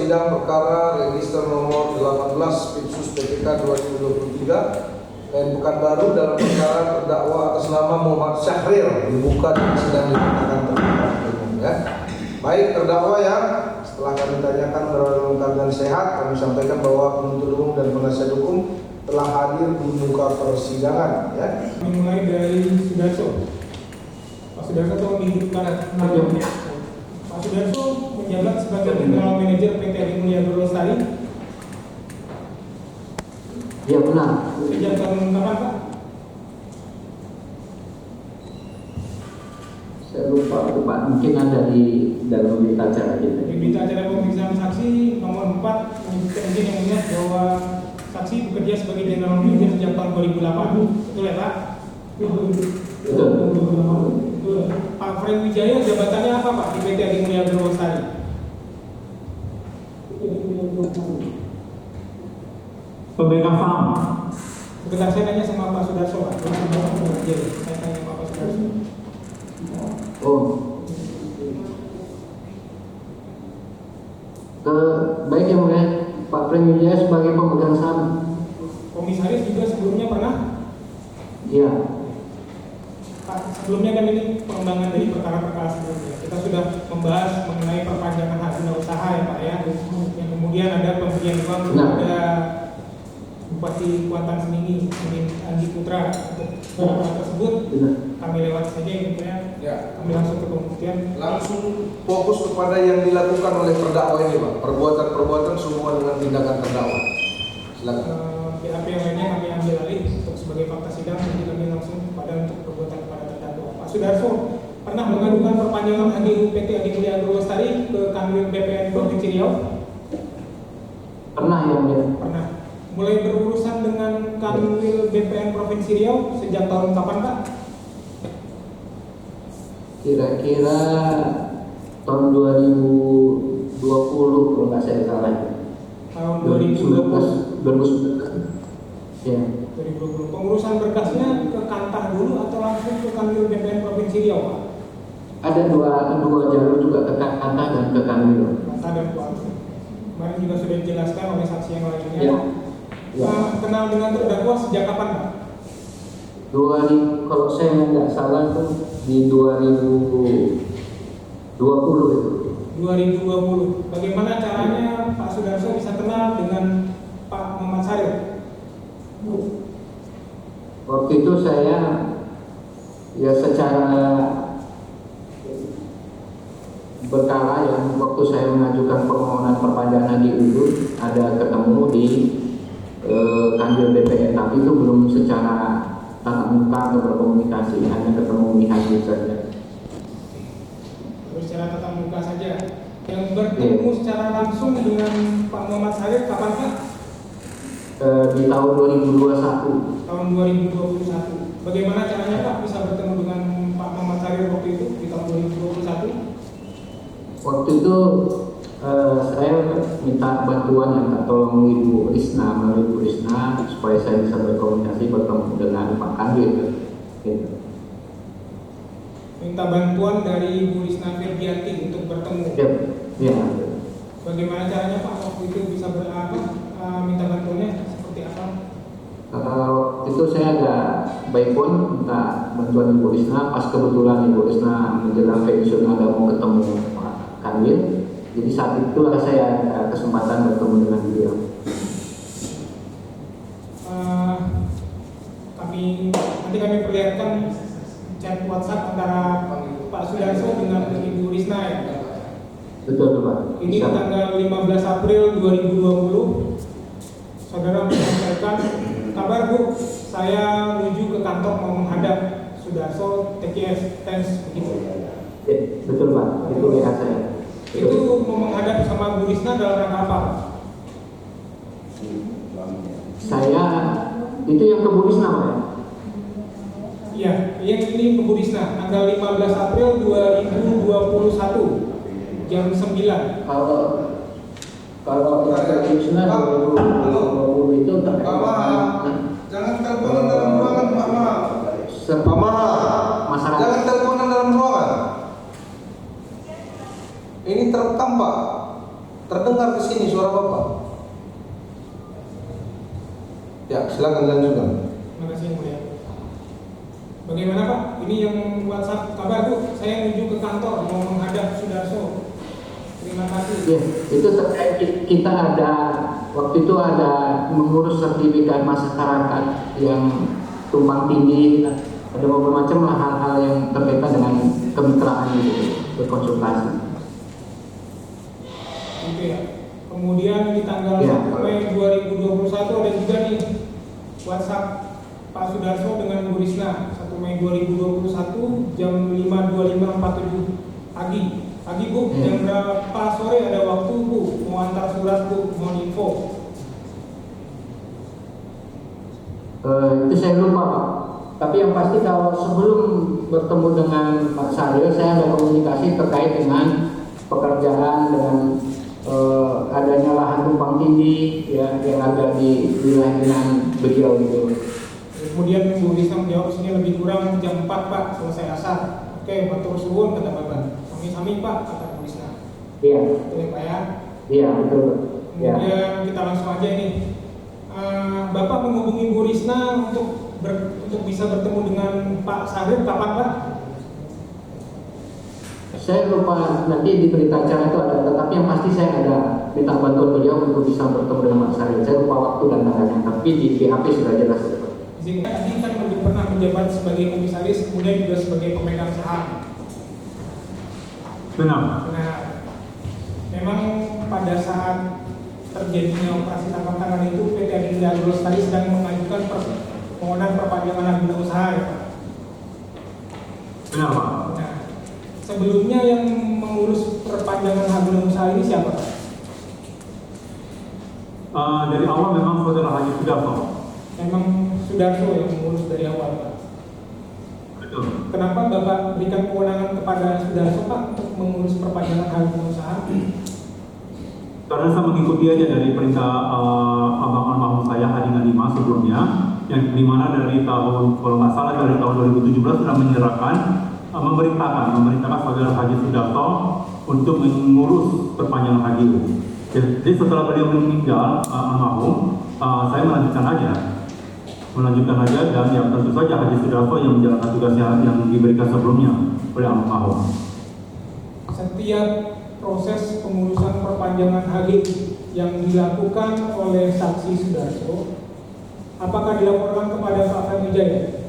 sidang perkara register nomor 18 Pitsus PPK 2023 dan Pekanbaru dalam perkara terdakwa atas nama Muhammad Syahrir dibuka dan sidang dinyatakan terbuka umum ya. Baik terdakwa ya, setelah kami tanyakan dalam keadaan sehat, kami sampaikan bahwa penuntut umum dan penasihat hukum telah hadir di muka persidangan ya. Dimulai dari Sudarso. Pak Sudarso tolong dibuka namanya. Pak Sudarso menjabat sebagai General Manager PT Mulia Lestari. Ya benar. Sejak tahun kapan Pak? Saya lupa Pak, mungkin ada di dalam berita acara kita. Di berita acara pemeriksaan saksi nomor 4 menyebutkan izin yang mulia bahwa saksi bekerja sebagai General Manager sejak tahun 2008. Betul ya Pak? Betul. Pak Frank Wijaya jabatannya apa Pak di PT Mulia Lestari? Pemegang saham. Sebentar saya tanya sama Pak Sudarso Pak. Saya tanya Pak Sudarso. Oh. Baik yang mulia, Pak Frank Wijaya sebagai pemegang saham. Komisaris juga sebelumnya pernah? Iya. Pak, sebelumnya kan ini pengembangan dari perkara-perkara sebelumnya. Kita sudah membahas mengenai perpanjangan hak guna usaha ya Pak ya. Yang kemudian ada pemberian uang kepada Bupati Kuantan Sengingi, Andi Putra untuk perkara tersebut. Benar. Kami lewat saja ya. Kami langsung ke pembuktian. Langsung fokus kepada yang dilakukan oleh terdakwa ini Pak, perbuatan-perbuatan sehubungan dengan tindakan terdakwa. Silakan. BAP yang lainnya kami ambil alih untuk sebagai fakta sidang, jadi kami langsung pada untuk perbuatan kepada terdakwa. Pak Sudarso pernah mengadukan perpanjangan HGU PT Mulia Lestari ke Kanwil BPN Provinsi Riau? Pernah yang mulia. Pernah. Mulai berurusan dengan Kanwil BPN Provinsi Riau sejak tahun kapan Pak? Kira-kira tahun 2020 kalau nggak saya salah. Tahun 2020. 2019. Ya. 2020. Pengurusan berkasnya ke Kantah dulu atau langsung ke Kanwil BPN Provinsi Riau Pak? Ada dua jalur juga ke Kantah dan ke Kanwil. Kantah dan Kuantan. Kemarin juga sudah dijelaskan oleh saksi yang lainnya. Ya. Ya. Kenal dengan terdakwa sejak kapan Pak? Kalau saya nggak salah tuh di 2020 itu. 2020. Bagaimana caranya Pak Sudarso bisa kenal dengan Pak Muhammad Syahrir? Waktu itu saya ya secara berkala ya, waktu saya mengajukan permohonan perpanjangan HGU itu ada ketemu di Kanwil BPN, tapi itu belum secara tatap muka atau berkomunikasi, hanya ketemu di HGU saja. Terus secara tatap muka saja. Yang bertemu secara langsung dengan Pak Muhammad Syahrir kapan Pak? Di tahun 2021. Tahun 2021. Bagaimana caranya Pak bisa bertemu dengan Pak Muhammad Syahrir waktu itu di tahun 2021? Waktu itu saya minta bantuan ya, Pak, tolong Ibu Risna, melalui Ibu Risna supaya saya bisa berkomunikasi bertemu dengan Pak Kanwil. Gitu. Minta bantuan dari Ibu Risna Ferdianti untuk bertemu. Ya. Bagaimana caranya Pak waktu itu bisa minta bantuannya seperti apa? Itu saya agak baik pun minta bantuan Ibu Risna, pas kebetulan Ibu Risna menjelang pensiun ada mau ketemu Pak Kanwil. Jadi saat itulah saya ada kesempatan bertemu dengan beliau. Nanti kami perlihatkan chat WhatsApp antara Pak Sudarso dengan Ibu Risna ya. Betul Pak. Ini tanggal 15 April 2020. Saudara menyampaikan, kabar Bu, saya menuju ke kantor mau menghadap Sudarso TKS Tens begitu. Ya, betul Pak. Itu lihat saya. Itu mau menghadap sama Bu Risna dalam rangka apa? Saya itu yang ke Bu Risna Pak. Iya, yang ini ke Bu Risna tanggal 15 April 2021 jam 9. Kalau yang ke Bu Risna 2020 itu Pak Maha, jangan teleponan dalam ruangan Pak Maha. Pak Maha, masyarakat. jangan teleponan dalam ruangan. Ini terekam Pak. Terdengar dengar ke sini suara Bapak. Ya, silakan lanjutkan. Terima kasih yang mulia. Bagaimana Pak? Ini yang WhatsApp kabar Bu, saya menuju ke kantor mau menghadap Sudarso. Terima kasih. Ya, itu terkait kita ada waktu itu ada mengurus sertifikat masyarakat yang tumpang tindih, ada beberapa macam lah hal-hal yang terkaitan dengan kemitraan itu, berkonsultasi. Oke ya. Kemudian di tanggal Ya. 1 Mei 2021 ada juga nih WhatsApp Pak Sudarso dengan Bu Risna 1 Mei 2021 jam 5.25.47 pagi. Pagi Bu, Ya. jam berapa sore ada waktu Bu mau antar surat Bu, mau info. Itu saya lupa Pak. Tapi yang pasti kalau sebelum bertemu dengan Pak Sahril, saya ada komunikasi terkait dengan pekerjaan dengan adanya lahan tumpang tindih ya, yang ada di wilayah binaan beliau gitu. Kemudian Bu Risna menjawab sini lebih kurang jam 4 Pak selesai asar. Oke, matur suwun kata Bapak. Sami-sami Pak kata Bu Risna. Iya. Betul ya Pak ya? Iya betul. Ya. Kemudian kita langsung aja ini. Bapak menghubungi Bu Risna untuk bisa bertemu dengan Pak Sahril kapan Pak? Saya lupa nanti di berita acara itu ada, tetapi yang pasti saya ada minta bantuan beliau untuk bisa bertemu dengan Pak Sahril. Saya lupa waktu dan tanggalnya, tapi di BAP sudah jelas. Tadi kan pernah menjabat sebagai komisaris, kemudian juga sebagai pemegang saham. Benar. Nah, memang pada saat terjadinya operasi tangkap tangan itu PT Adinda Agrolestari sedang mengajukan permohonan perpanjangan hak guna usaha ya Pak. Benar Pak. Nah, sebelumnya yang mengurus perpanjangan hak guna usaha ini siapa Pak? Dari awal memang saudara Haji Sudarso. Memang Sudarso yang mengurus dari awal Pak. Betul. Kenapa Bapak berikan kewenangan kepada Sudarso Pak untuk mengurus perpanjangan hak guna usaha? Karena saya mengikuti aja dari perintah abang almarhum saya Hadi Nadima sebelumnya, yang dimana dari tahun, kalau nggak salah dari tahun 2017 sudah menyerahkan, memerintahkan saudara Haji Sudarso untuk mengurus perpanjangan HGU. Jadi setelah beliau meninggal almarhum, saya melanjutkan aja dan yang tentu saja Haji Sudarso yang menjalankan tugasnya yang diberikan sebelumnya oleh almarhum. Setiap proses pengurusan perpanjangan HGU yang dilakukan oleh saksi Sudarso, apakah dilaporkan kepada Pak Fahmi Jaya?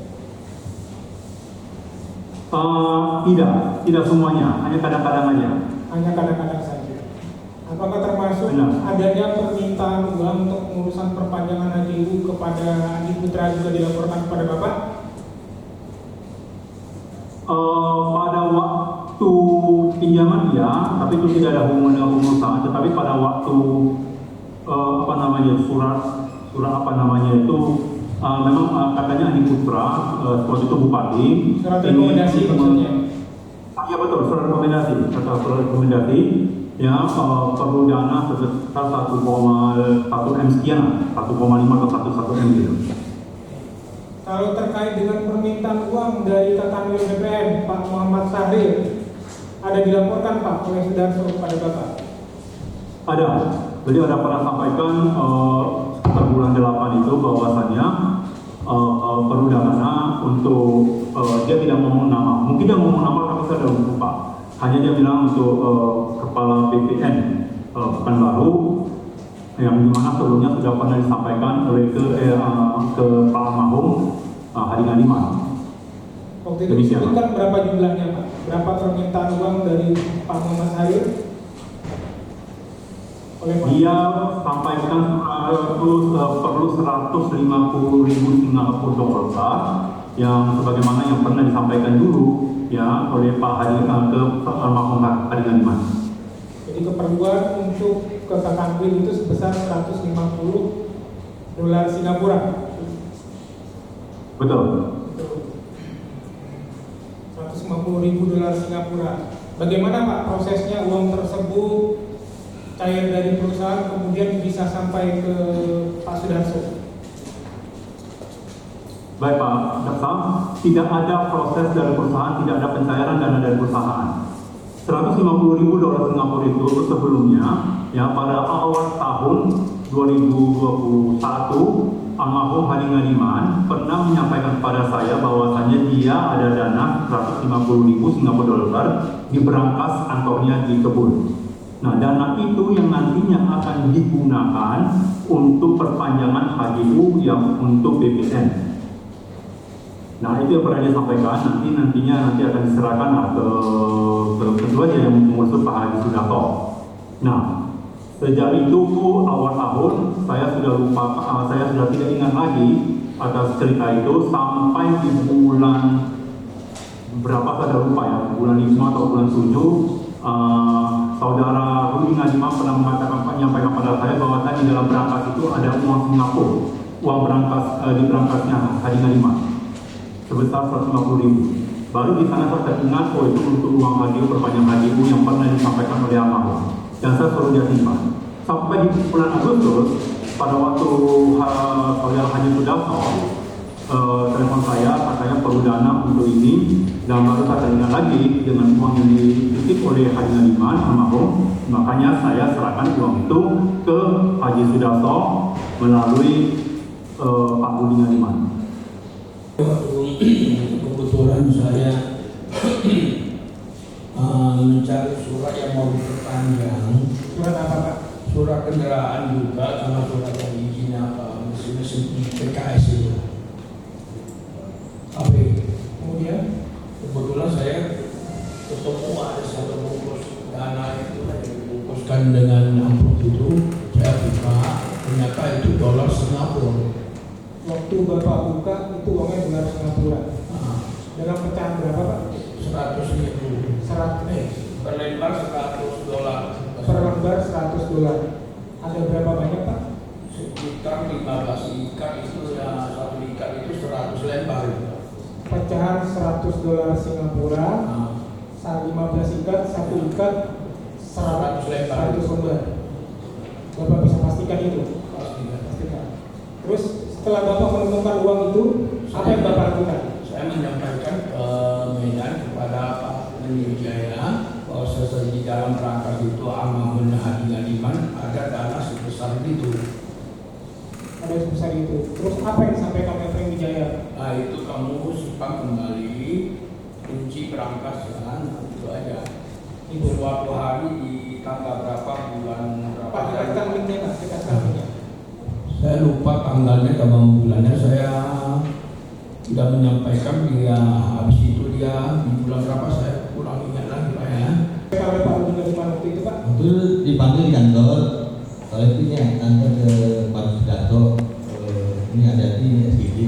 Tidak semuanya, hanya kadang-kadang aja. Hanya kadang-kadang saja. Apakah termasuk Benar. adanya permintaan uang untuk pengurusan perpanjangan HGU kepada Andi Putra juga dilaporkan kepada Bapak? Pada waktu pinjaman ya, tapi itu tidak ada hubungan dengan pengurusan. Tetapi pada waktu surat itu memang katanya Andi Putra waktu itu bupati. Surat rekomendasi maksudnya? Ya betul, surat rekomendasi. Ya perlu dana sebesar 1,1 M sekian, 1,5 atau 1 M gitu. Kalau terkait dengan permintaan uang dari Kanwil BPN Pak Muhammad Sahril, ada dilaporkan Pak oleh Sudarso kepada Bapak? Ada, beliau ada pernah sampaikan sekitar bulan 8 itu bahwasannya perlu dana untuk dia tidak ngomong nama, mungkin dia ngomong nama tapi saya sudah lupa. Hanya dia bilang untuk kepala BPN Pekanbaru yang dimana sebelumnya sudah pernah disampaikan oleh ke Pak almarhum Hadi Nadima. Waktu itu disebutkan berapa jumlahnya Pak? Berapa permintaan uang dari Pak Muhammad Sahril? Oleh Pak? Dia sampaikan perlu 150.000 Singapura dolar yang sebagaimana yang pernah disampaikan dulu ya oleh Pak Hadi ke almarhum Hadi Nadima. Jadi keperluan untuk ke Kanwil itu sebesar 150 dolar Singapura. Betul. 150.000 dolar Singapura. Bagaimana Pak prosesnya uang tersebut cair dari perusahaan kemudian bisa sampai ke Pak Sudarso? Baik Pak Jaksa, tidak ada proses dari perusahaan, tidak ada pencairan dana dari perusahaan. 150.000 dolar Singapura itu sebelumnya ya pada awal tahun 2021 almarhum Haji Ngadiman pernah menyampaikan kepada saya bahwasannya dia ada dana 150.000 Singapura dolar di berangkas kantornya di Kebun. Nah, dana itu yang nantinya akan digunakan untuk perpanjangan HGU yang untuk BPN. Nah, itu yang pernah dia sampaikan, nanti akan diserahkan ke keduanya yang mengusut Pak Haji Sudarso. Nah, sejak itu awal tahun saya sudah tidak ingat lagi atas cerita itu sampai di bulan berapa saya lupa ya, bulan 5 atau bulan 7. Saudara Rudi Ngadiman pernah menyampaikan pada saya bahwa di dalam berangkas itu ada uang Singapura, uang berangkas di berangkasnya Haji Ngadiman sebesar 150.000. Baru di sana saya ingat, oh itu untuk uang haji perpanjang HGU yang pernah disampaikan oleh almarhum, dan saya selalu dia simpan. Sampai di bulan Agustus, pada waktu saudara Haji Sudarso telepon saya, katanya perlu dana untuk ini, dan baru saya ingat lagi dengan uang yang dititip oleh Haji Ngadiman almarhum, makanya saya serahkan uang itu ke Haji Sudarso melalui Pak Budi Ngadiman. Kebetulan saya mencari surat yang mau diperpanjang. Surat apa Pak? Surat kendaraan juga, sama surat yang izinnya mesin PKS itu. Kemudian kebetulan saya ketemu ada satu bungkus dana itu yang dibungkuskan dengan amplop itu. Saya buka, ternyata itu dolar Singapura. Waktu Bapak buka itu uangnya dolar Singapura. Dalam pecahan berapa Pak? 100.000. Berlembar 100 dolar. Per lembar 100 dolar. Ada berapa banyak Pak? Sekitar 15 ikat itu ya, satu ikat itu 100 lembar. Pecahan 100 dolar Singapura. 15 ikat, satu ikat 100 lembar. Bapak bisa pastikan itu? Pastikan. Terus setelah Bapak menemukan uang itu, apa yang Bapak lakukan? Saya menyampaikan ke Medan kepada Pak Wijaya bahwa di dalam berangkas itu almarhum Haji Ngadiman ada dana sebesar itu. Ada sebesar itu. Terus apa yang disampaikan oleh Pak Wijaya? Nah itu kamu simpan kembali kunci berangkas kan, itu aja. Itu suatu hari di tanggal berapa bulan berapa? Pak, dikasihkan linknya Pak, dikasihkan linknya. Saya lupa tanggalnya sama bulannya, saya tidak menyampaikan dia habis itu dia di bulan berapa saya kurang ingat lagi Pak ya. Kalau Pak Budi Ngadiman waktu itu Pak? Itu dipanggil di kantor, kalau itu ya kantor ke Pak Sudarso, ini ada di SGD.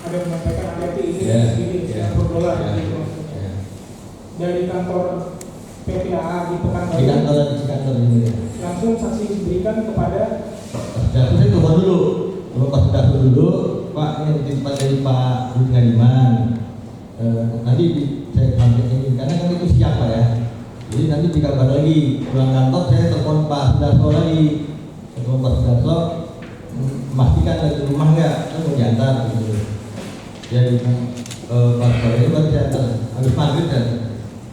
Ada menyampaikan ada di ini Ya, SGD ya, per dolar ya, gitu. ya. Dari kantor PPAA di Di Pekanbaru kantor ini. langsung saksi diberikan kepada Pak Sudarso saya telepon dulu, Pak Sudarso dulu, Pak ini titipan dari Pak Budi Ngadiman. Nanti saya sampaikan ini karena kan itu siang Pak ya. Jadi nanti dikabar lagi pulang kantor saya telepon Pak Sudarso lagi, telepon Pak Sudarso memastikan dari rumah nggak, kan mau diantar gitu. Jadi Pak Sudarso ini baru diantar habis maghrib kan.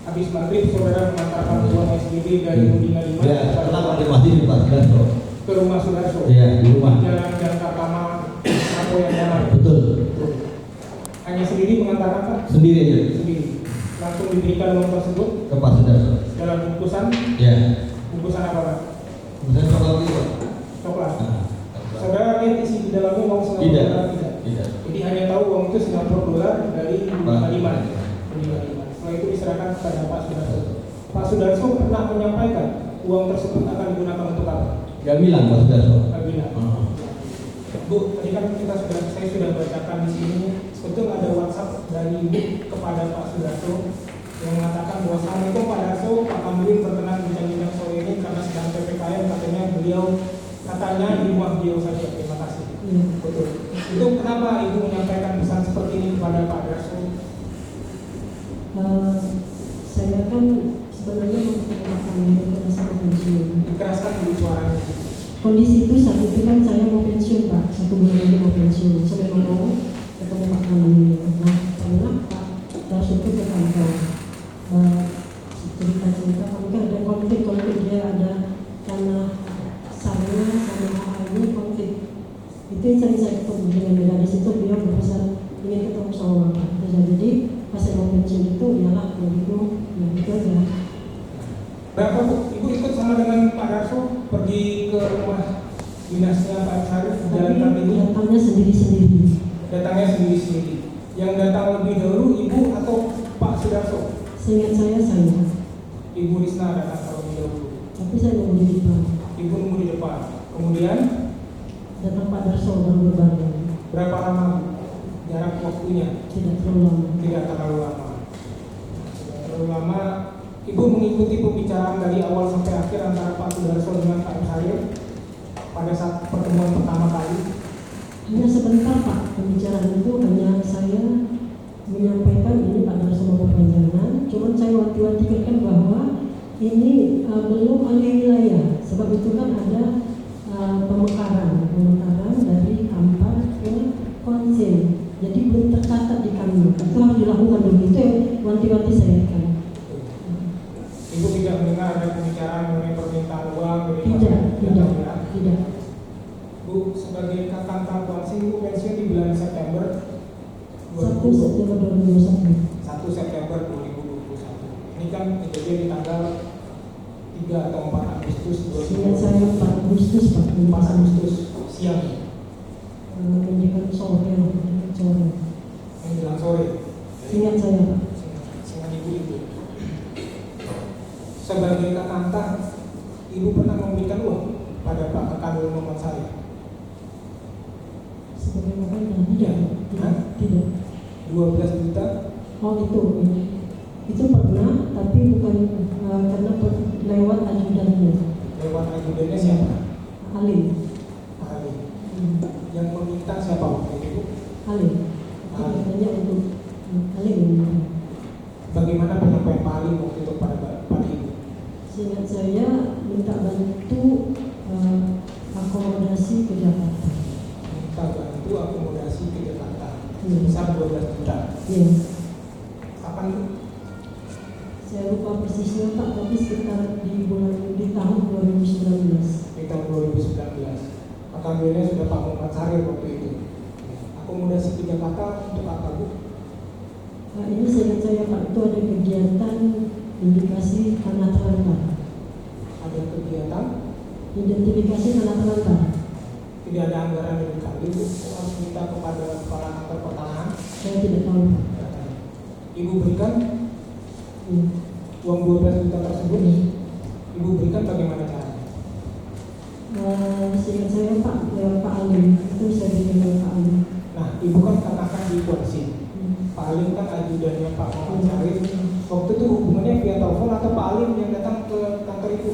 habis maghrib saudara mengantarkan uang SGD dari Budi Ngadiman Ya, setelah konfirmasi di Pak Sudarso. ke rumah Sudarso. Iya, di rumah. Jalan Kartama Napo yang jalan. Betul. Hanya sendiri mengantarkan Pak? Sendiri aja Sendiri. Langsung diberikan uang tersebut ke Pak Sudarso. dalam bungkusan. Ya. Bungkusan apa Pak? Kemudian coklat itu. Coklat. Nah, Saudara lihat isi di dalamnya uang Singapura Tidak. dolar tidak? Tidak. Jadi hanya tahu uang itu Singapura dolar dari Budi Pak. Ngadiman. Budi Ngadiman. Setelah itu diserahkan kepada Pak Sudarso. Pak Sudarso pernah menyampaikan uang tersebut akan digunakan untuk apa? Gak bilang Pak Sudarso. Pak bilang. Bu, tadi kan saya sudah bacakan di sini. Betul ada WhatsApp dari Ibu kepada Pak Sudarso yang mengatakan bahwa Assalamualaikum Pak Darso, Pak Kamrudin berkenan bincang-bincang sore ini karena sedang PPKM, katanya beliau di rumah beliau saja. Terima kasih. Betul. Itu kenapa Ibu menyampaikan pesan seperti ini kepada Pak Darso? Saya kan sebenarnya mengatakan karena saya mau pensiun. Dikeraskan dulu suaranya. Kondisi itu saat itu kan saya mau pensiun Pak, 1 bulan lagi mau pensiun. Saya mau ketemu Pak Kamrudin. Nah, karena Pak Darso itu ke kantor. Cerita-cerita mungkin ada konflik dia ada kan Itu yang sering saya ketemu dengan Medalis itu, beliau berpesan ingin ketemu sama Bapak. Jadi pas saya mau pensiun itu ialah begitu, ya itu aja. Berapa Bu? Ibu ikut sama dengan Pak Darso pergi ke rumah dinasnya Pak Syarif Jalan Kartini? Datangnya sendiri-sendiri. Datangnya sendiri-sendiri. Yang datang lebih dahulu Ibu atau Pak Sudarso? Seingat saya. Ibu Risna datang terlebih dahulu. Tapi saya nunggu di depan. Ibu nunggu di depan. Kemudian Datang Pak Darso baru berbareng. berapa lama jarak waktunya? Tidak terlalu lama. Tidak terlalu lama. Tidak terlalu lama. Ibu mengikuti pembicaraan dari awal sampai akhir antara Pak Sudarso dengan Pak Syarif pada saat pertemuan pertama kali. Hanya sebentar Pak, pembicaraan itu hanya saya menyampaikan ini Pak Darso mau perpanjangan. Cuman saya wanti-wantikan bahwa ini belum alih wilayah. Sebab itu kan ada pemekaran dari Kampar ke Konsen. Jadi belum tercatat di kami. Itu harus dilakukan dulu. Itu yang wanti-wanti saya kan. Ibu tidak mendengar ada pembicaraan mengenai permintaan uang dari Tidak. Bu, sebagai kakak Tantuansing, Ibu pensiun di bulan September 1 September 2021. 1 September 2021. Ini kan kejadian di tanggal 3 atau 4 Agustus Seingat saya 4 Agustus Pak. 4 Agustus siang. Menjelang sore. Menjelang sore. Seingat saya Pak. Dengan Ibu itu. Sebagai kakak, Ibu pernah memberikan uang pada Pak Kakandul Muhammad Syarif? Sebagai makan tidak. 12 juta? Oh itu pernah, tapi bukan karena lewat ajudannya. Lewat ajudannya siapa? Ali. Yang meminta siapa waktu itu? Ali. Katanya untuk Ali meminta. Bagaimana penyampaian Pak Ali waktu itu pada Ibu? Seingat saya minta bantu akomodasi ke Jakarta. Minta bantu akomodasi ke Jakarta Iya. sebesar 12 juta. Iya. Kapan itu? Saya lupa persisnya Pak, tapi sekitar di tahun 2019. Di tahun 2019. Akademinya sudah Pak Muhammad Syarif waktu itu. Akomodasi ke Jakarta untuk apa Bu? Nah, ini seingat saya Pak, itu ada kegiatan indikasi tanah terlantar. Ada kegiatan? Identifikasi tanah terlantar. Tidak ada anggaran yang dikali Bu. Harus minta kepada kepala kantor pertanahan. Saya tidak tahu Pak. Ibu berikan uang 12 juta tersebut. Ibu berikan bagaimana caranya? Seingat saya Pak, lewat Pak Ali. Itu saya berikan lewat Pak Ali. Nah, Ibu kan katakan di koalisi. Pak Alim kan ajudannya Pak Muhammad Syarif. Waktu itu hubungannya via telepon atau Pak Alim yang datang ke kantor Ibu?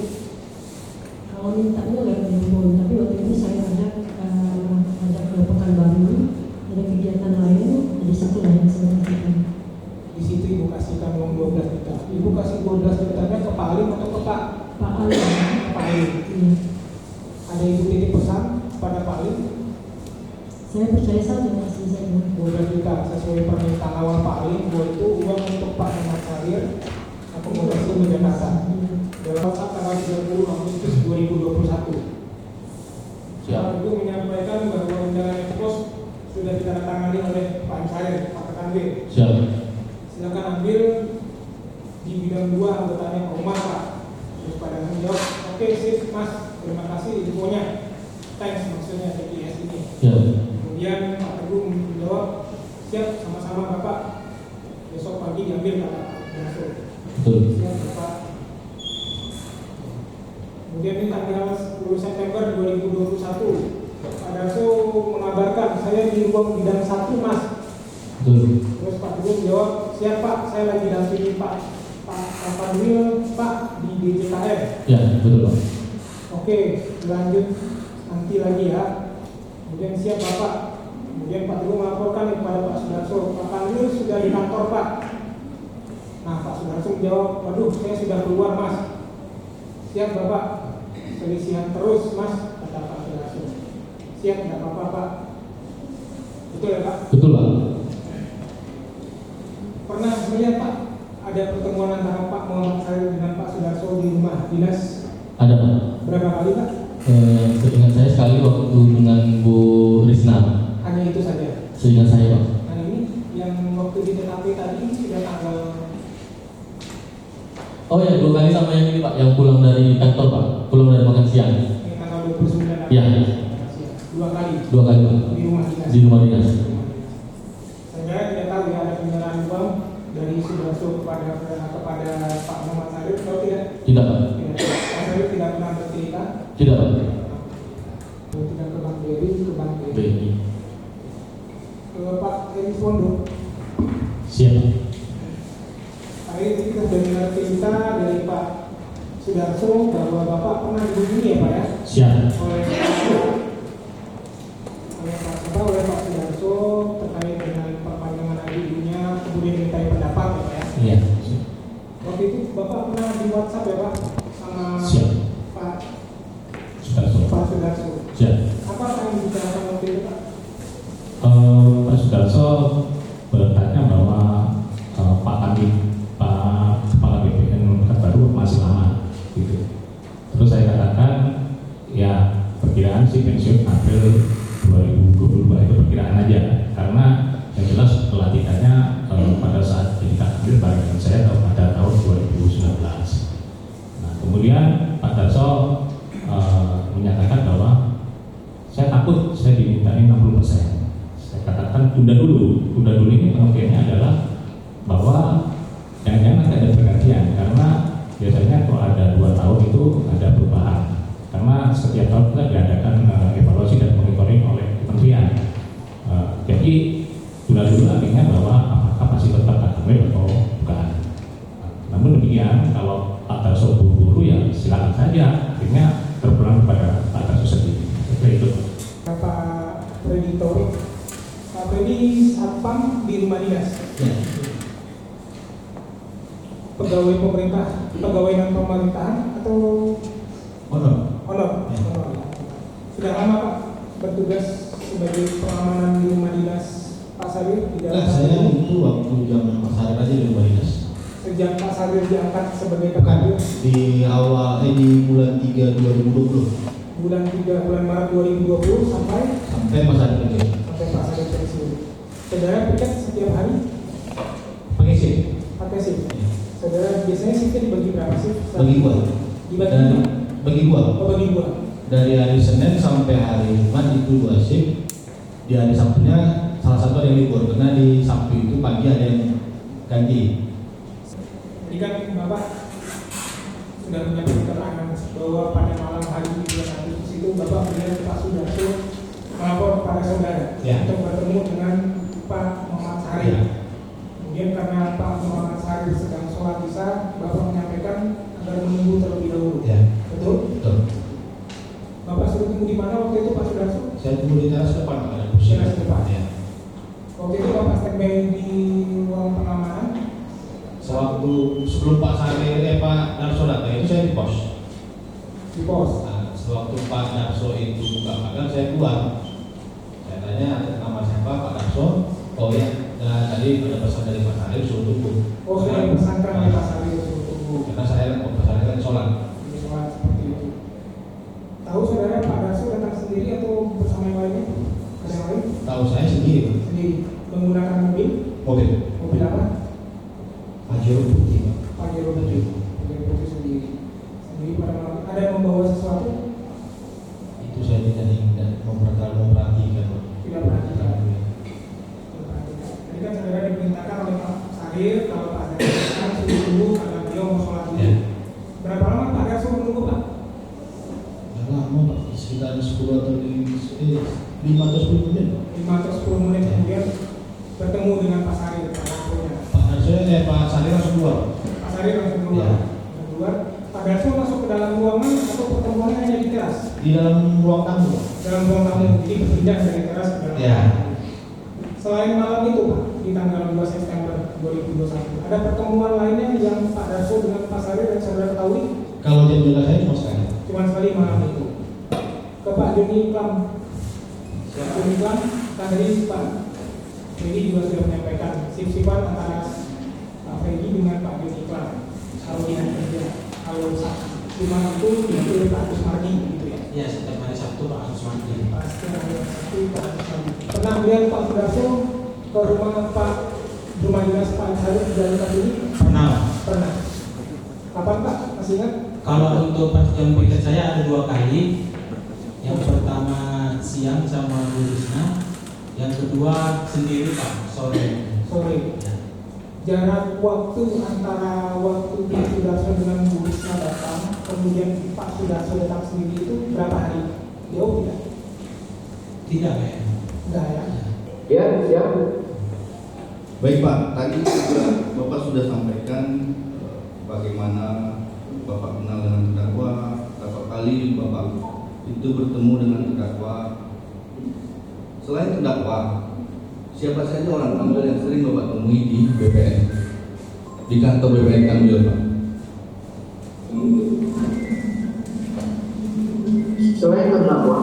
Kalau mintanya lewat telepon, tapi waktu itu saya ada ke Pekanbaru, ada kegiatan lain, di situ lah yang saya kasihkan. Di situ Ibu kasihkan uang 12 juta. Ibu kasih 12 jutanya ke Pak Alim atau ke Pak Ali. Pak Alim? Iya. Ada Ibu titip pesan pada Pak Alim? Saya percaya saja masih saya. 12 juta sesuai permintaan awal Pak Alim, bahwa itu uang untuk Pak Muhammad Syarif akomodasi ke Jakarta. Dalam tanggal 30 Agustus 2021. Pak Ibu menyampaikan bahwa undangan ekspos sudah ditandatangani oleh Pak Syarif, Pak Kakandil. Siap. Silakan ambil di bidang 2 anggotanya Pak Umar Pak. Terus pada menjawab, oke sip Mas, terima kasih infonya. Thanks maksudnya TPS ini. Siap. Kemudian Pak Teguh menjawab, siap sama-sama Bapak. Besok pagi diambil Pak Darso. Betul. Siap Bapak. Kemudian ini tanggal 10 September 2021, Pak Darso mengabarkan saya di ruang bidang 1 Mas. Betul. Terus Pak Teguh menjawab, siap Pak, saya lagi dampingi Pak Fadil Pak di DJKM. Ya, betul Pak. Oke, lanjut nanti lagi ya. Kemudian siap Bapak. Kemudian Pak Teguh melaporkan kepada Pak Sudarso, Pak Fadil sudah di kantor Pak. Nah Pak Sudarso menjawab, waduh saya sudah keluar Mas. Siap Bapak. Selisihan terus Mas, kata Pak Sudarso. Siap, tidak apa-apa Pak. Betul ya Pak? Betul Pak. Pernah melihat Pak ada pertemuan antara Pak Muhammad Syarif dengan Pak Sudarso di rumah dinas? Ada Pak. Berapa kali Pak? Seingat saya sekali waktu dengan Bu Risna. Hanya itu saja. Seingat saya Pak. Nah ini yang waktu di TKP tadi sudah tanggal. Oh ya, 2 kali sama yang ini Pak, yang pulang dari kantor Pak, pulang dari makan siang. Yang tanggal 29 Iya. 2 kali. 2 kali Pak. Di rumah dinas. Di rumah dinas. Saya tidak tahu ya ada penyerahan uang dari Sudarso kepada Pak Muhammad Sarif atau tidak? Tidak Pak. Tidak. Pak Sarif tidak pernah bercerita. Tidak Pak. Tidak ke Bank BRI, ke Bank BRI. BRI. Ke Pak Eri Fondo. Siap. Pak Eri kita sudah dengar cerita dari Pak Sudarso bahwa Bapak pernah dihubungi ya Pak ya? Siap. Oleh Pak Sudarso terkait dengan perpanjangan ID-nya, kemudian dimintai pendapat ya Pak ya? Iya. Waktu itu Bapak pernah di WhatsApp ya Pak sama Siap. Pak Sudarso. Sudarso. Siap. Apa yang dibicarakan waktu itu Pak? Pak Sudarso bertanya bahwa Pak Kepala BPN terbaru masih lama, gitu. Terus saya katakan, ya perkiraan sih pensiun April 2022 itu perkiraan aja, karena yang jelas pelantikannya pada saat jadi Kabinda bareng dengan saya pada tahun 2019. Nah kemudian Pak Darso menyatakan bahwa saya takut saya dimintain 60%. Saya katakan tunda dulu ini pengertiannya adalah bahwa jangan-jangan nanti ada pergantian, karena biasanya kalau ada 2 tahun itu ada perubahan, karena setiap tahun kita diadakan evaluasi dan monitoring oleh kementerian. Jadi tunda dulu artinya bahwa apakah masih tetap akademik atau bukan. Namun demikian kalau Pak Darso buru-buru ya silakan saja, akhirnya terpulang kepada Pak Darso sendiri. Seperti itu. Pak Freddy Tori, Pak Freddy satpam di rumah dinas. Ya. Pegawai pemerintah, pegawai non pemerintahan atau Honor. honor? Ya. Honor. Sudah lama Pak bertugas sebagai pengamanan di rumah dinas Pak Sadir di dalam. Nah, saya itu waktu zaman Mas Sarif aja di rumah dinas. Sejak Pak Sadir diangkat sebagai kadir Di awal di bulan 3 2020 bulan Maret 2020 sampai sampai Mas Sarif kerja. Pak Sadir pensiun. Saudara piket setiap hari Pakai sih. pakai shift. Saudara biasanya shiftnya dibagi berapa sih? Bagi gua. Dibagi Dan berapa? bagi gua. Oh, bagi dua. Dari hari Senin sampai hari Jumat itu 2 shift. Di hari Sabtunya salah satu ada yang libur karena di Sabtu itu pagi ada yang ganti. Jadi kan Bapak sudah menyampaikan keterangan bahwa pada malam hari di bulan Agustus itu Bapak melihat Pak Sudarso melapor kepada saudara Ya. untuk bertemu dengan Pak Muhammad Sari. Ya. Kemudian karena Pak Muhammad Sari sedang sholat isya, Bapak menyampaikan agar menunggu terlebih dahulu. Ya. Betul? Betul. Bapak sudah tunggu di mana waktu itu Pak Sudarso? Saya tunggu di teras depan ada kursi. Teras depan. Ya. Waktu itu Bapak standby di ruang pengamanan. Sewaktu sebelum Pak Darso datang itu saya di pos. Di pos. Nah, sewaktu Pak Darso itu buka magang saya keluar. Saya tanya atas nama siapa Pak Darso. Oh ya, nah, tadi ada pesan dari Pak Sarif suruh tunggu. Oh, sudah dipesankan oleh Pak Sari untuk tunggu. Karena saya Pak Sarif kan sholat. Di sholat seperti itu. Tahu saudara Pak Darso datang sendiri atau bersama yang lainnya? Ada yang lain? Tahu saya sendiri. Sendiri. Menggunakan mobil? Mobil. Mobil apa? Pajero putih. Pak. Pajero putih. Pajero putih sendiri. Sendiri pada malam. Ada yang membawa sesuatu? Itu saya tidak memperhatikan. Pak. Tidak perhatikan. Tadi kan saudara diperintahkan oleh Pak Sahir kalau Pak Sahir datang suruh tunggu karena beliau mau sholat dulu. Ya. Berapa lama Pak Darso menunggu Pak? Nggak lama Pak, sekitar 10 atau 5 atau 10 menit. 5 atau 10 menit kemudian bertemu dengan Pak Sahir, Pak Darsonya. Pak Sarif langsung keluar. Pak Sahir langsung keluar. Ya. Langsung keluar. Pak Darso masuk ke dalam ruangan atau pertemuannya hanya di teras? Di dalam ruang tamu. Pak. Dalam ruang tamu, jadi berpindah dari teras ke dalam. Ya. Selain malam itu Pak, di tanggal 2 September 2021, ada pertemuan lainnya yang Pak Darso dengan Pak Sahir yang saudara ketahui? Kalau dia bilang saya cuma sekali. Cuma sekali malam itu. Ke Pak Joni Klam. Pak Joni Klam, tadi Pak Freddy juga sudah menyampaikan sip-sipan antara Pak Freddy dengan Pak Joni Klam. Kalau dinas kerja, kalau cuma itu Pak Agus Mardi gitu ya. Iya, setiap hari Sabtu Pak harus mandi. Pasti hari Sabtu Pak harus mandi. Pernah melihat Pak Sudarso ke rumah dinas Pak Harif Jalan Kanduri? Pernah. Pernah. Kapan Pak? Masih ingat? Kalau untuk jam pikir saya ada 2 kali. Yang pertama siang sama Bu Risna, yang kedua sendiri Pak sore. Sore. Ya. Jarak waktu antara waktu Pak Sudarso dengan Bu Risma datang, kemudian Pak Sudarso datang sendiri itu berapa hari? Jauh tidak? Tidak ya. Enggak ya? Ya, siap. Baik Pak, tadi juga Bapak sudah sampaikan bagaimana Bapak kenal dengan terdakwa, berapa kali Bapak itu bertemu dengan terdakwa. Selain terdakwa, siapa saja orang Kanwil yang sering Bapak temui di BPN, di kantor BPN Kanwil Pak? Selain terdakwa,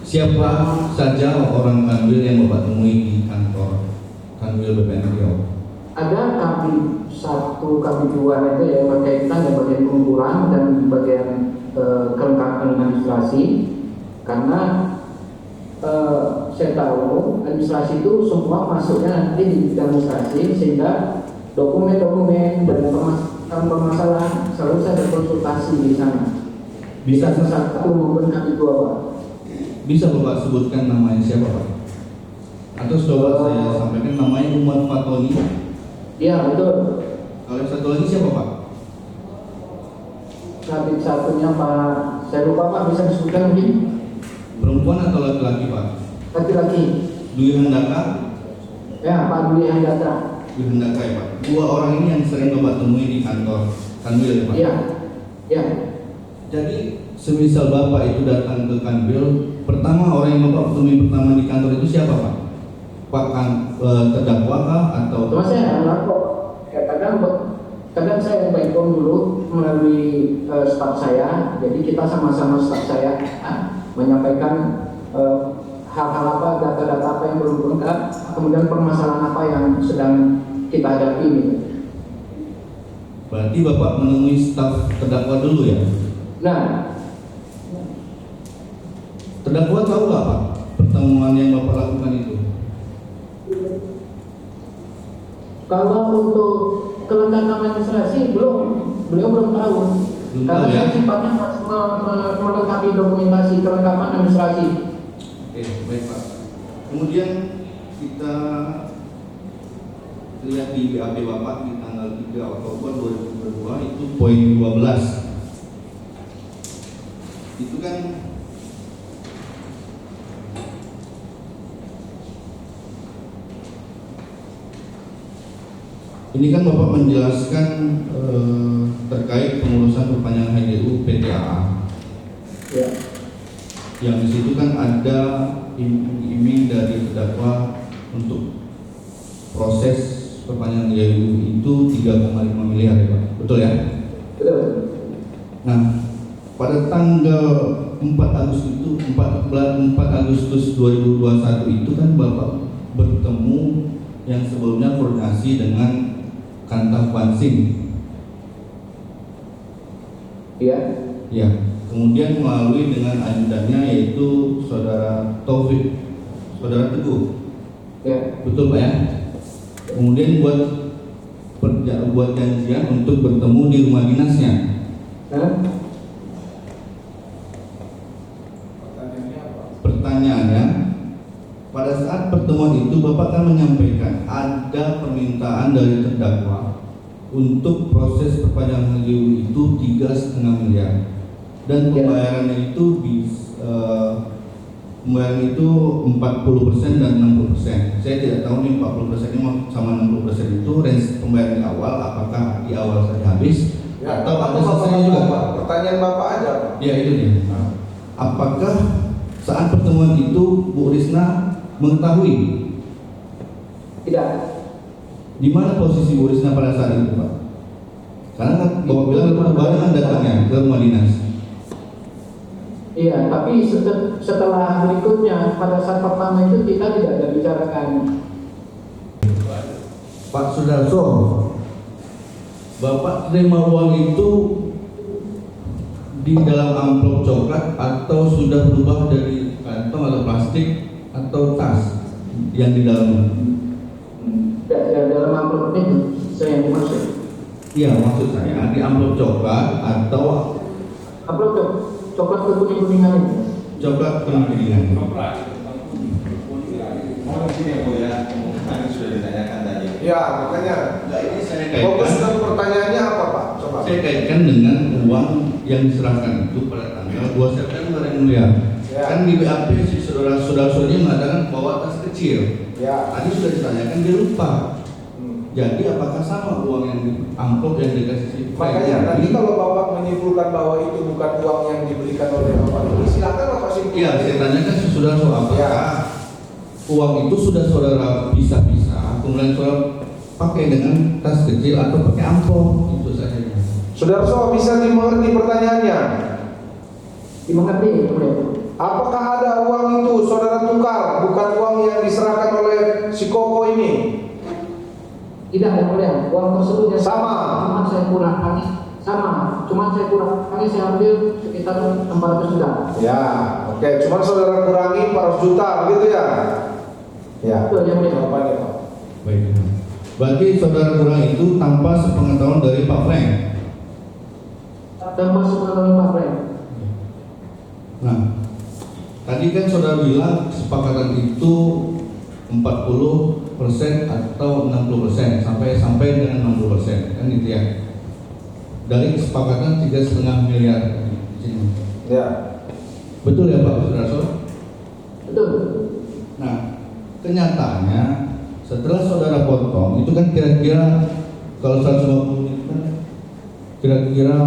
Siapa saja orang Kanwil yang Bapak temui di kantor Kanwil BPN Riau? ada kami 1, kami 2 itu yang berkaitan dengan bagian pengukuran dan bagian kelengkapan administrasi, karena saya tahu administrasi itu semua masuknya nanti di administrasi, sehingga dokumen-dokumen dan permasalahan selalu saya berkonsultasi di sana. Bisa satu maupun kami 2 Pak. Bisa Bapak sebutkan namanya siapa Pak? Atau sudah saya sampaikan namanya Umar Fatoni. Iya betul. Kalau yang satu lagi siapa Pak? Kabit satunya Pak, saya lupa Pak, bisa disebutkan mungkin? Perempuan atau laki-laki Pak? Laki-laki. Dwi Handaka? Ya Pak Dwi Handaka. Dwi Handaka ya Pak. 2 orang ini yang sering Bapak temui di kantor Kanwil ya Pak? Iya. Ya. Jadi semisal Bapak itu datang ke Kanwil, pertama orang yang Bapak temui pertama di kantor itu siapa Pak? Pak terdakwa kah atau? Cuma saya lapor. Kadang saya baikkan dulu melalui staf saya. Jadi kita sama-sama staf saya menyampaikan hal-hal apa, data-data apa yang belum lengkap, kemudian permasalahan apa yang sedang kita hadapi. Gitu. Berarti Bapak menemui staf terdakwa dulu ya? Nah, terdakwa tahu nggak Pak pertemuan yang Bapak lakukan itu? kalau untuk kelengkapan administrasi beliau belum tahu. Karena ya? saya sifatnya melengkapi dokumentasi kelengkapan administrasi. Oke, baik Pak. Kemudian kita lihat di BAP Bapak di tanggal 3 Oktober 2022 itu poin 12. Itu kan ini kan Bapak menjelaskan terkait pengurusan perpanjangan HGU PTAA. Ya. Yang di situ kan ada iming-iming dari terdakwa untuk proses perpanjangan HGU itu 3,5 miliar ya Pak. Betul ya? Betul. Nah, pada tanggal 4 Agustus 2021 itu kan Bapak bertemu yang sebelumnya koordinasi dengan Kantah Pansing. Iya. Ya. Kemudian melalui dengan ajudannya yaitu Saudara Taufik, Saudara Teguh. Ya. Betul Pak ya? Kemudian buat janjian untuk bertemu di rumah dinasnya. Pertanyaannya, pada saat pertemuan itu Bapak kan menyampaikan ada permintaan dari terdakwa untuk proses perpanjangan HGU itu 3,5 miliar dan pembayarannya itu pembayaran itu 40% dan 60%. Saya tidak tahu nih 40% ini sama 60% itu range pembayaran di awal, apakah di awal saja habis Ya, atau ada Bapak selesai juga? Pak. Pertanyaan Bapak aja Pak. Ya itu dia. Apakah saat pertemuan itu Bu Risna mengetahui? Tidak. Di mana posisi Bu Risna pada saat itu Pak? Karena kan Bapak bilang barengan datangnya ke rumah dinas. Iya, tapi setelah berikutnya pada saat pertama itu kita tidak ada bicarakan. Pak Sudarso, Bapak terima uang itu di dalam amplop coklat atau sudah berubah dari kantong atau plastik atau tas yang di dalamnya? Ya, dalam amplop ini saya yang dimaksud. Iya, maksud saya di amplop coklat atau Amplop coklat kekuning-kuningan ini. coklat kuning-kuningan. Ya, makanya Ini saya fokus kaitkan, dan pertanyaannya apa Pak? Coba. saya kaitkan dengan uang yang diserahkan itu pada tanggal 2 September yang mulia. Ya. Kan di BAP si saudara-saudaranya mengatakan bawa tas kecil. Ya. Tadi sudah ditanyakan dia lupa. Hmm. Jadi apakah sama uang yang di amplop yang dikasih si Makanya nanti kalau Bapak menyimpulkan bahwa itu bukan uang yang diberikan oleh Bapak ini, silakan Bapak simpulkan. Iya, saya tanyakan si saudara apakah Ya. uang itu sudah saudara pisah-pisah, kemudian saudara pakai dengan tas kecil atau pakai amplop, itu saja. Saudara bisa dimengerti pertanyaannya? Dimengerti, boleh. Apakah ada uang itu saudara tukar, bukan uang yang diserahkan oleh si Koko ini? Tidak, yang mulia. Uang tersebut yang Sama. Cuma saya kurangi. Sama. Cuma saya kurangi, saya ambil sekitar 400 juta. Ya, oke. Cuma saudara kurangi 400 juta, begitu ya? Ya. Betul, yang mulia. Jawabannya Pak. Baik. Berarti saudara kurang itu tanpa sepengetahuan dari Pak Frank. Tanpa sepengetahuan Pak Frank. Nah, tadi kan saudara bilang kesepakatan itu 40% atau 60% sampai dengan 60%, kan itu ya. Dari kesepakatan 3,5 miliar di sini. Ya. Betul ya Pak Sudarso? Betul. Nah, kenyataannya setelah saudara potong itu kan kira-kira kalau 150 itu kan kira-kira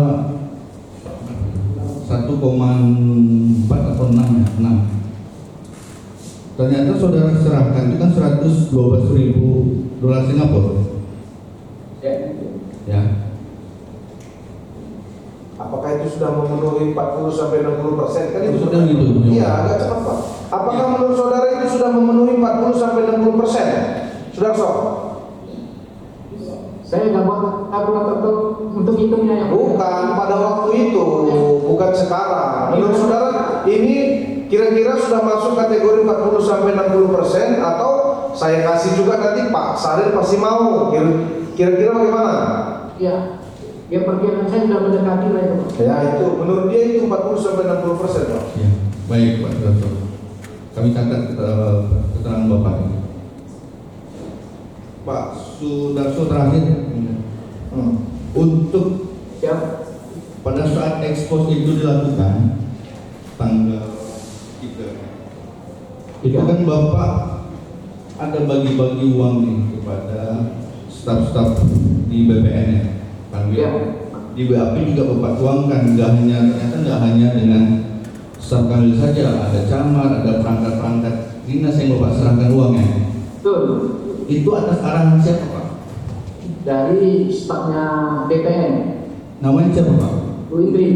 1,4 atau 6 ya, 6. Ternyata saudara serahkan itu kan 112.000 dolar Singapura. Ya. Ya. Apakah itu sudah memenuhi 40-60%? Kan itu Sudah gitu. Iya, agak cepat Pak. Apakah menurut saudara itu sudah memenuhi 40-60%? Saudara Sok? Saya nggak buat kalkulator untuk hitungnya yang Bukan pada waktu itu, bukan sekarang. Menurut saudara ini kira-kira sudah masuk kategori 40-60% atau saya kasih juga nanti Pak Saril pasti mau. Kira-kira bagaimana? Ya. Ya perkiraan saya sudah mendekati lah itu. Ya itu, menurut dia itu 40-60% Pak. Ya. Baik Pak Sudarso. Kami catat keterangan Bapak ini. Pak Sudarso terakhir. Untuk Ya. pada saat ekspos itu dilakukan tanggal 3 itu kan Bapak ada bagi-bagi uang nih kepada staf-staf di BPN ya, Pak Ya. Di BAP juga Bapak tuangkan, ternyata nggak hanya dengan staf Kanwil saja, ada camat, ada perangkat-perangkat dinas yang Bapak serahkan uangnya. Betul. Itu atas arahan siapa Pak? Dari stafnya BPN. Namanya siapa Pak? Bu Indri.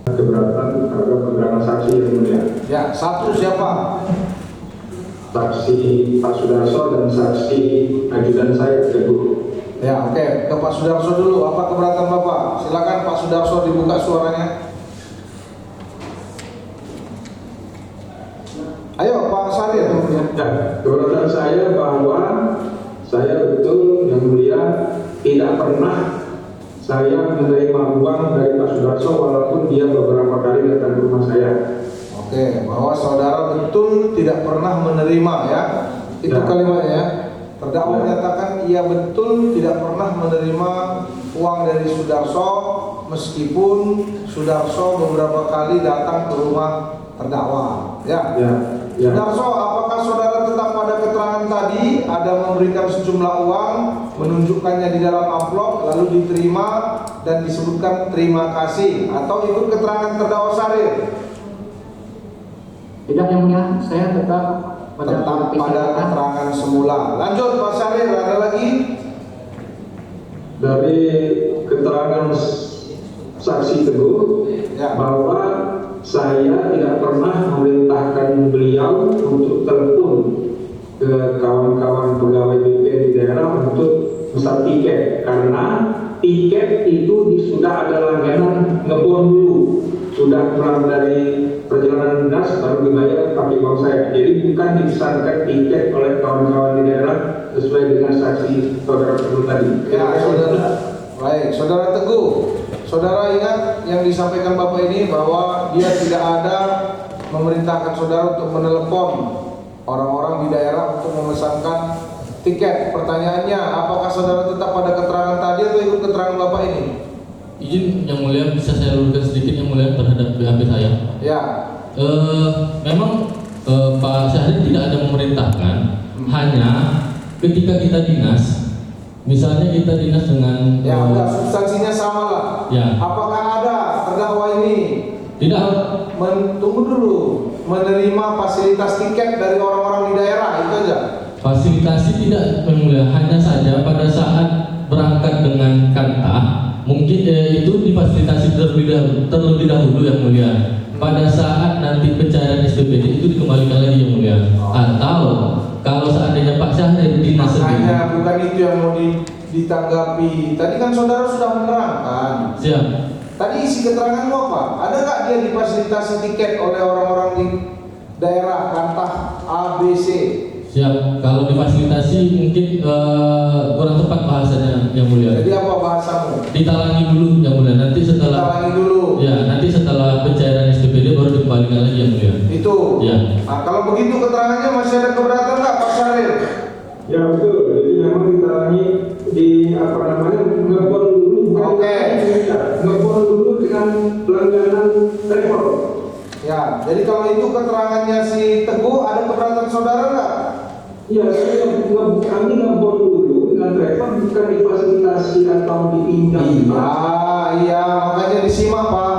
Keberatan terhadap keterangan saksi yang mulia. Ya, satu siapa? Saksi Pak Sudarso dan saksi ajudan saya kedua. Ya, oke. Ke Pak Sudarso dulu. Apa keberatan Bapak? Silakan Pak Sudarso dibuka suaranya. Ayo Pak Saril. Ya, keberatan saya bahwa saya betul yang mulia tidak pernah saya menerima uang dari Pak Sudarso walaupun dia beberapa kali datang ke rumah saya. Oke, bahwa saudara betul tidak pernah menerima ya. Itu Ya. kalimatnya ya. Terdakwa Ya. menyatakan ia betul tidak pernah menerima uang dari Sudarso meskipun Sudarso beberapa kali datang ke rumah terdakwa. Ya. Ya, ya. Sudarso, apakah saudara tetap pada keterangan tadi ada memberikan sejumlah uang, menunjukkannya di dalam amplop, lalu diterima dan disebutkan terima kasih, atau ikut keterangan terdakwa Saril? Tidak yang mulia, saya tetap pada keterangan semula. Lanjut Pak Saril, ada lagi? Dari keterangan saksi Teguh Ya. bahwa saya tidak pernah memerintahkan beliau untuk telepon ke kawan-kawan pegawai BPN di daerah untuk pesan tiket karena tiket itu sudah ada langganan ngebon dulu, sudah pulang dari perjalanan dinas baru dibayar pakai uang saya. Jadi bukan dipesankan tiket oleh kawan-kawan di daerah sesuai dengan saksi saudara Teguh tadi. Ya, saudara. Baik, saudara Teguh. Saudara ingat yang disampaikan Bapak ini bahwa dia tidak ada memerintahkan saudara untuk menelepon orang-orang di daerah untuk memesankan tiket. Pertanyaannya, apakah saudara tetap pada keterangan tadi atau ikut keterangan Bapak ini? Izin yang mulia, bisa saya luruskan sedikit yang mulia terhadap BAP saya. Ya. Memang Pak Syahrir tidak ada memerintahkan, hanya ketika kita dinas, misalnya kita dinas dengan Ya, enggak, substansinya sama lah. Ya. Apakah ada terdakwa ini Tidak. tunggu dulu, menerima fasilitas tiket dari orang-orang di daerah, itu aja? Fasilitasi tidak, yang mulia, hanya saja pada saat berangkat dengan kanta mungkin itu difasilitasi terlebih dahulu yang mulia. Pada saat nanti pencairan SPPD itu dikembalikan lagi yang mulia. Atau kalau seandainya Pak Syahrir dinas makanya bukan itu yang mau ditanggapi. Tadi kan saudara sudah menerangkan. Siap. Tadi isi keteranganmu apa? Ada nggak dia difasilitasi tiket oleh orang-orang di daerah kantah A, B, C? Siap. Kalau difasilitasi mungkin kurang tepat bahasanya yang mulia. Jadi apa bahasamu? Ditalangi dulu yang mulia. Nanti setelah Ditalangi dulu. Ya, nanti setelah pencairan SPPD baru dikembalikan lagi yang mulia. Itu. Ya. Nah, kalau begitu keterangannya masih ada keberatan nggak Pak Syahrir? Ya betul, jadi memang ditalangi di apa namanya ngebon dulu. Oke. Ngebon dulu dengan langganan travel. Ya, jadi kalau itu keterangannya si Teguh, ada keberatan saudara nggak? Ya, kami ngebon dulu dengan travel, bukan difasilitasi atau diinjak. Iya, makanya disimak Pak.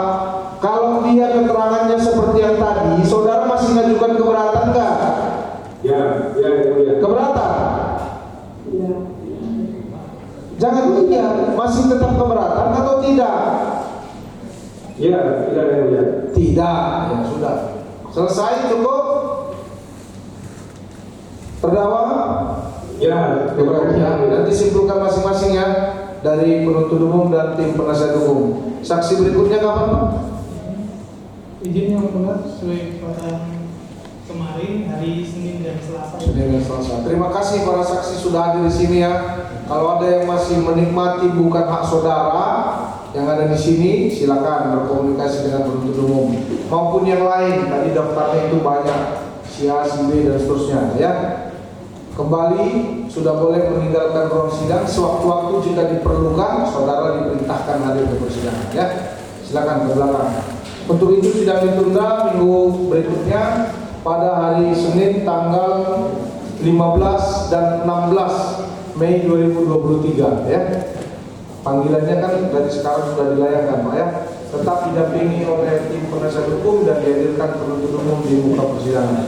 Kalau dia keterangannya seperti yang tadi, saudara masih mengajukan keberatan nggak? Ya. Keberatan? Ya. Jangan iya, masih tetap keberatan atau tidak? Ya, tidak yang mulia. Tidak, ya sudah. Selesai, cukup? Terdakwa? Ya, terima kasih. Ya, nanti simpulkan masing-masing ya dari penuntut umum dan tim penasihat hukum. Saksi berikutnya kapan Pak? Izin yang mulia sesuai peraturan kemarin hari Senin dan Selasa. Senin dan Selasa. Terima kasih para saksi sudah hadir di sini ya. Kalau ada yang masih menikmati bukan hak saudara yang ada di sini, silakan berkomunikasi dengan penuntut umum maupun yang lain. Tadi daftarnya itu banyak, si A, si B dan seterusnya ya. Kembali sudah boleh meninggalkan ruang sidang sewaktu-waktu jika diperlukan, saudara diperintahkan hadir ke persidangan ya. Silakan ke belakang. Untuk itu sidang ditunda minggu berikutnya pada hari Senin tanggal 15 dan 16 Mei 2023 ya. Panggilannya kan dari sekarang sudah dilayangkan Pak ya. Tetap didampingi oleh tim penasihat hukum dan dihadirkan penuntut umum di muka persidangan.